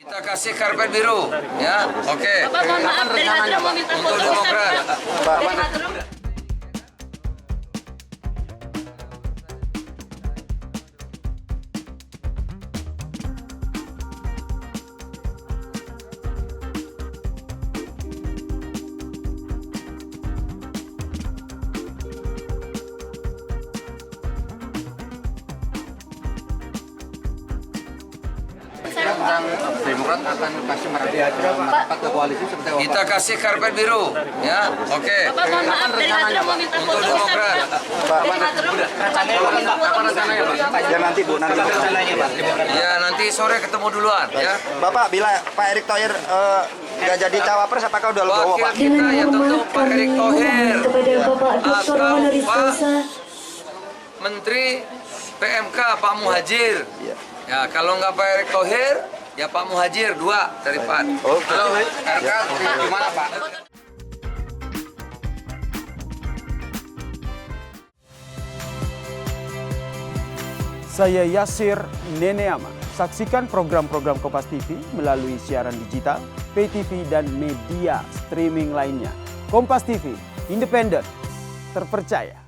Kita kasih karpet biru, ya, oke. Bapak mohon maaf dari Hadron mau minta Untuk foto Demokrat. dari Hadron. Tentang Demokrat akan kasih merapat ke koalisi seperti apa? Kita kasih karpet biru, ya, oke. Bapak mohon maaf dari Hadron mau minta Untuk foto Demokrat. dari Hadron. Apa rencananya Pak? Ya nanti Bu, nanti. Ya, nanti sore ketemu duluan, ya. Bapak, bila Pak Erick Thohir nggak jadi cawapres, apakah udah legowo Wakil Pak? kita ya tentu Pak Erick Thohir kepada Bapak Dr. atau Honoris Pak Causa. Menteri PMK Pak Muhadjir. Ya, kalau nggak Pak Erick Thohir, ya Pak Muhadjir, 2 dari PAN. Oke. Halo, RK gimana Pak? Saya Yasir Neneama. Saksikan program-program Kompas TV melalui siaran digital, pay TV, dan media streaming lainnya. Kompas TV, independen, terpercaya.